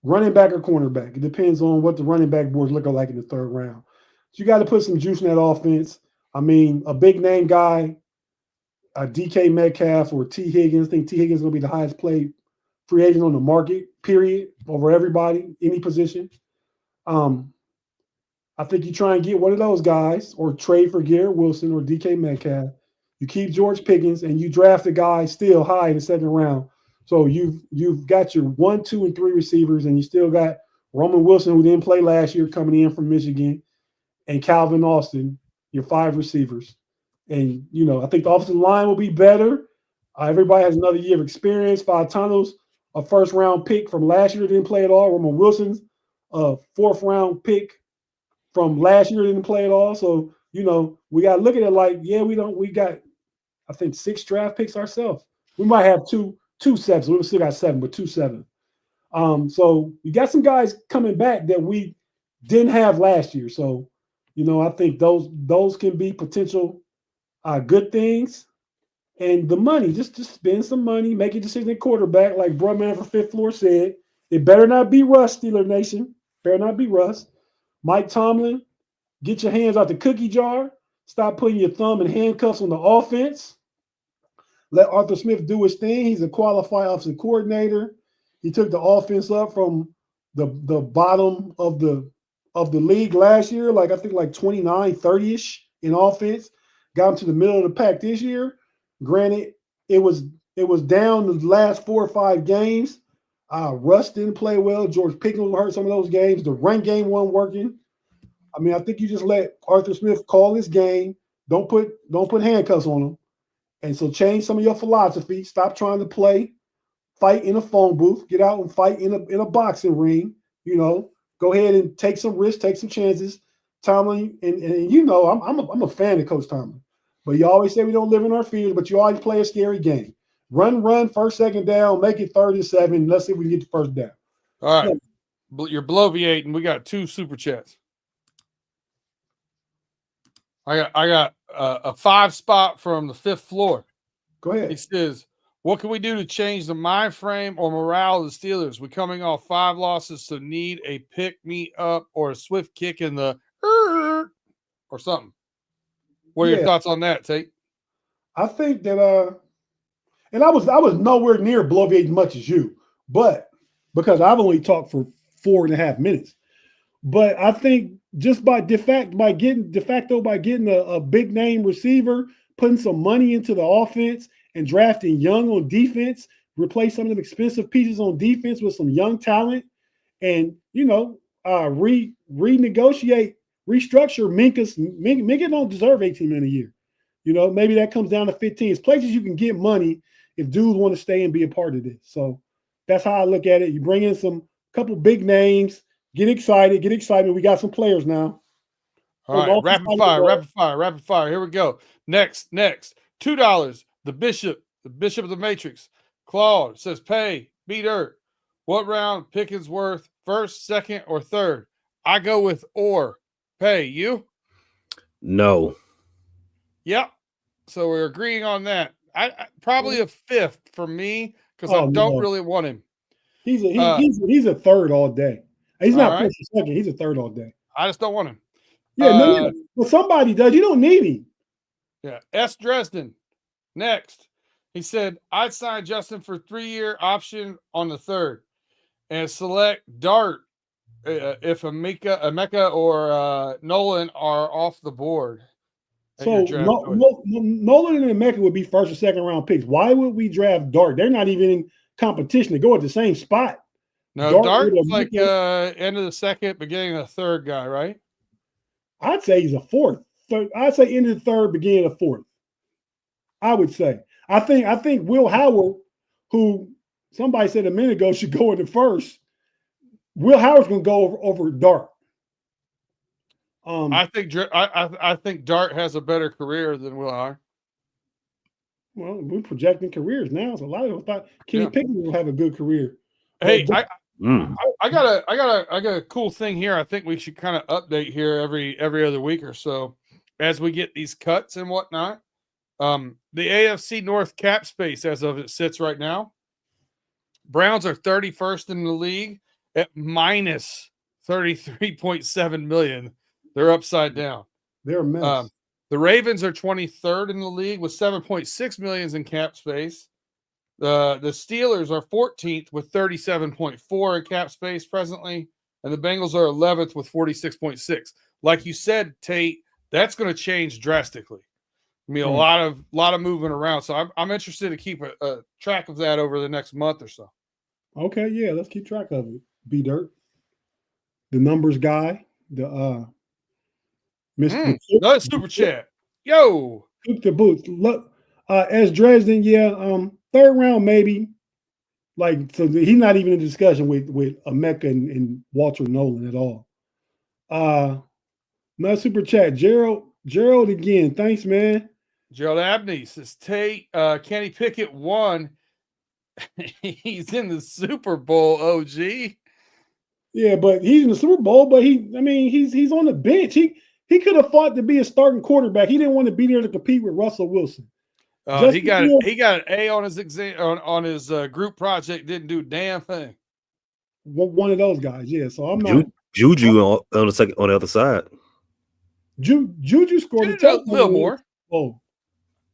running back or cornerback. It depends on what the running back boards look like in the 3rd round. So you got to put some juice in that offense. I mean, a big name guy, DK Metcalf or T. Higgins. I think T. Higgins is going to be the highest paid free agent on the market, period, over everybody, any position. I think you try and get one of those guys or trade for Garrett Wilson or DK Metcalf. You keep George Pickens and you draft a guy still high in the 2nd round. So you've got your 1, 2, and 3 receivers, and you still got Roman Wilson, who didn't play last year, coming in from Michigan, and Calvin Austin, your 5 receivers. And, I think the offensive line will be better. Everybody has another year of experience. Fautano's a 1st-round pick from last year, didn't play at all. Roman Wilson's a 4th-round pick from last year, didn't play at all. So, we got to look at it like, we got, I think, 6 draft picks ourselves. We might have two 7s. We still got 7, but 2 7. So you got some guys coming back that we didn't have last year. So, I think those can be potential good things. And the money, just spend some money, make a decision at quarterback, like Brumman from Fifth Floor said. It better not be Russ, Steeler Nation. Better not be Russ. Mike Tomlin, get your hands out the cookie jar. Stop putting your thumb in handcuffs on the offense. Let Arthur Smith do his thing. He's a qualified offensive coordinator. He took the offense up from the bottom of the league last year, I think 29, 30-ish in offense. Got him to the middle of the pack this year. Granted, it was down the last 4 or 5 games. Russ didn't play well. George Pickens hurt some of those games. The run game wasn't working. I mean, I think you just let Arthur Smith call his game. Don't put handcuffs on him. And so change some of your philosophy. Stop trying to fight in a phone booth. Get out and fight in a boxing ring. Go ahead and take some risks, take some chances. Tomlin, and I'm a fan of Coach Tomlin. But you always say we don't live in our fears, but you always play a scary game. Run, 1st, 2nd down, make it 3rd and 7. Let's see if we can get the 1st down. All right. You're below V8, and we got 2 super chats. I got a 5 spot from the 5th floor. Go ahead. He says, What can we do to change the mind frame or morale of the Steelers? We coming off 5 losses, so need a pick me up or a swift kick in the or something. What are your thoughts on that, Tate? I think that and I was nowhere near bloviating much as you, but because I've only talked for 4.5 minutes. But I think just by getting a big name receiver, putting some money into the offense and drafting young on defense, replace some of the expensive pieces on defense with some young talent, and renegotiate, restructure Minka's. Minka don't deserve $18 million a year. Maybe that comes down to 15. It's places you can get money if dudes want to stay and be a part of this. So that's how I look at it. You bring in couple big names, get excited. We got some players now. All right, rapid fire. Here we go. Next. $2. The Bishop of the Matrix. Claude says, pay, B Dirt. What round Pickens worth? First, second, or third? I go with or. Pay, you? No. Yep. So we're agreeing on that. I probably a fifth for me because I don't really want him. He's a third all day. He's not right. first or second. He's a third all day. I just don't want him. Yeah, no. Well, somebody does. You don't need him. Yeah. S. Dresden. Next. He said, I'd sign Justin for 3-year option on the third and select Dart if Emeka or Nolan are off the board. So Nolan and Emeka would be first or second round picks. Why would we draft Dart? They're not even in competition. They go at the same spot. No, Dart's like end of the second, beginning of the third guy, right? I'd say he's a fourth. I'd say end of the third, beginning of the fourth. I would say. I think Will Howard, who somebody said a minute ago should go in the first. Will Howard's going to go over Dart. I think Dart has a better career than Will Howard. Well, we're projecting careers now, so a lot of us thought Kenny Pickett will have a good career. Hey, I got a cool thing here. I think we should kind of update here every other week or so as we get these cuts and whatnot. The AFC North cap space as of it sits right now. Browns are 31st in the league at minus 33.7 million. They're upside down. They're a mess. The Ravens are 23rd in the league with 7.6 million in cap space. The Steelers are 14th with 37.4 in cap space presently, and the Bengals are 11th with 46.6. Like you said, Tate, that's going to change drastically. I mean, a lot of moving around. So I'm interested to keep a track of that over the next month or so. Okay, yeah, let's keep track of it. B Dirt, the numbers guy, the Mr. Another super chat. Yo, Cook the boots. Look, as Dresden, third round maybe. Like, so he's not even in discussion with Emeka and Walter Nolan at all. Another super chat. Gerald again. Thanks, man. Gerald Abney says Tate, Kenny Pickett won. He's in the Super Bowl, OG. Yeah, but he's in the Super Bowl, but he's on the bench. He could have fought to be a starting quarterback. He didn't want to be there to compete with Russell Wilson. He got an A on his exam on his group project. Didn't do a damn thing. One of those guys, yeah. So I'm not Juju on the other side. Juju scored a little more. Oh,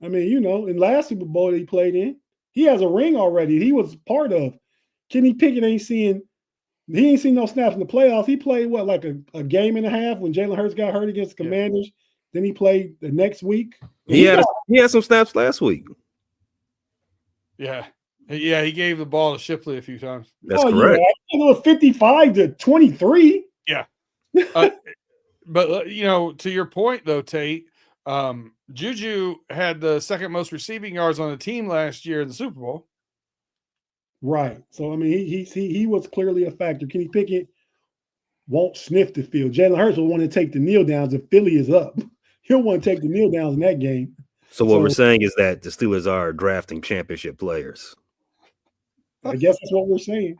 I mean, in last Super Bowl that he played in, he has a ring already. He was part of. Kenny Pickett ain't seen no snaps in the playoffs. He played like a game and a half when Jalen Hurts got hurt against the Commanders. Yeah. Then he played the next week. He had some snaps last week. Yeah. Yeah, he gave the ball to Shipley a few times. That's correct. Yeah. It was 55-23. Yeah. But to your point though, Tate, Juju had the second most receiving yards on the team last year in the Super Bowl. Right. So I mean, he was clearly a factor. Kenny Pickett won't sniff the field. Jalen Hurts will want to take the kneel downs if Philly is up. He'll want to take the kneel downs in that game. So what we're saying is that the Steelers are drafting championship players. I guess that's what we're saying.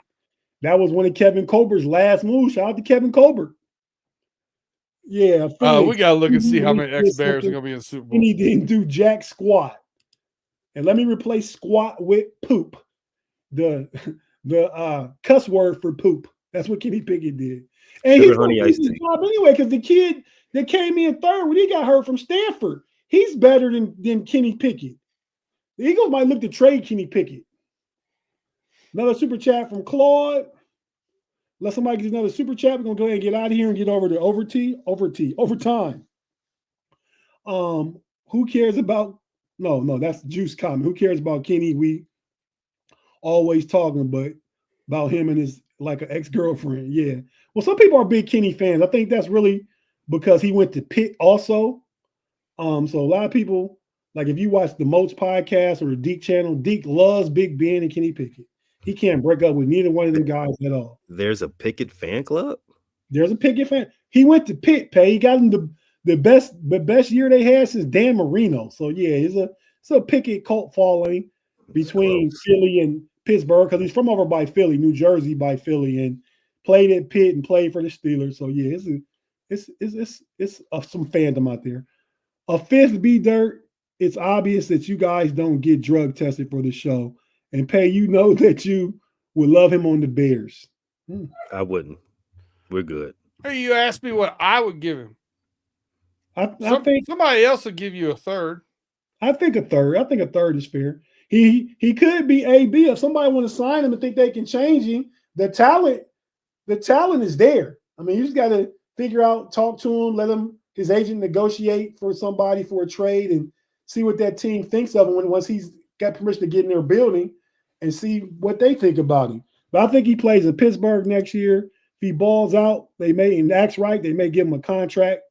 That was one of Kevin Colbert's last moves. Shout out to Kevin Colbert. Yeah. We got to look and see how many ex-Bears are going to be in the Super Bowl. He didn't do jack squat. And let me replace squat with poop. The cuss word for poop. That's what Kenny Pickett did. And Sugar he's going honey to iced lose his tea. job anyway because the kid that came in third when he got hurt from Stanford, he's better than Kenny Pickett. The Eagles might look to trade Kenny Pickett. Another super chat from Claude. Let somebody get another super chat. We're going to go ahead and get out of here and get over to overtime. Who cares about no, that's Juice comment. Who cares about Kenny? We always talking but about him and his like an ex-girlfriend. Yeah. Well, some people are big Kenny fans. I think that's really because he went to Pitt also. So a lot of people, like if you watch the Moats podcast or the Deke channel, Deke loves Big Ben and Kenny Pickett. He can't break up with neither one of them guys at all. There's a Pickett fan club? There's a Pickett fan. He went to Pitt, Pay. He got him the best year they had since Dan Marino. So yeah, it's a Pickett cult following between Philly and Pittsburgh because he's from over by Philly, New Jersey by Philly, and played at Pitt and played for the Steelers. So yeah, it's some fandom out there. A fifth B Dirt. It's obvious that you guys don't get drug tested for the show, and Pay, you know that you would love him on the Bears. I wouldn't. We're good. Hey, you asked me what I would give him. I think somebody else would give you a third. I think a third. I think a third is fair. He could be AB if somebody want to sign him and think they can change him. The talent is there. I mean, you just got to figure out, talk to him, let his agent negotiate for somebody for a trade, and see what that team thinks of him once he's got permission to get in their building and see what they think about him. But I think he plays in Pittsburgh next year. If he balls out, and acts right, they may give him a contract.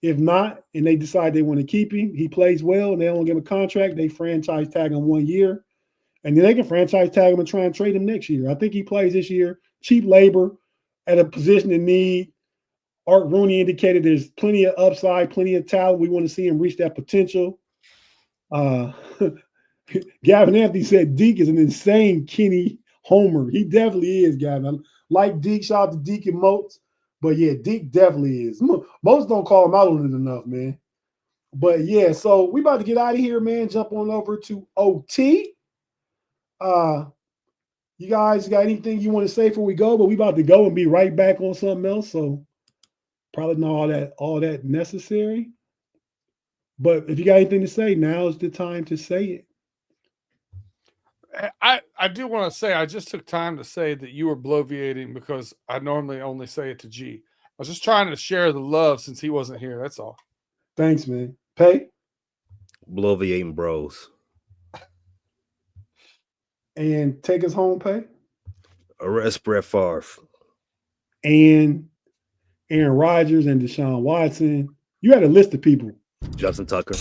If not, and they decide they want to keep him, he plays well, and they don't give him a contract, they franchise tag him 1 year. And then they can franchise tag him and try and trade him next year. I think he plays this year. Cheap labor at a position in need. Art Rooney indicated there's plenty of upside, plenty of talent. We want to see him reach that potential. Gavin Anthony said Deke is an insane Kenny homer. He definitely is, Gavin. Like Deke, shout out to Deke and Moats. But yeah, Deke definitely is. Most don't call him out on it enough, man. But yeah, so we about to get out of here, man. Jump on over to OT. You guys got anything you want to say before we go? But we about to go and be right back on something else. So probably not all that necessary. But if you got anything to say, now is the time to say it. I do want to say I just took time to say that you were bloviating because I normally only say it to G. I was just trying to share the love since he wasn't here. That's all. Thanks, man. Pay? Bloviating bros. And take us home, Pay? Arrest Brett Favre. And Aaron Rodgers and Deshaun Watson. You had a list of people. Justin Tucker.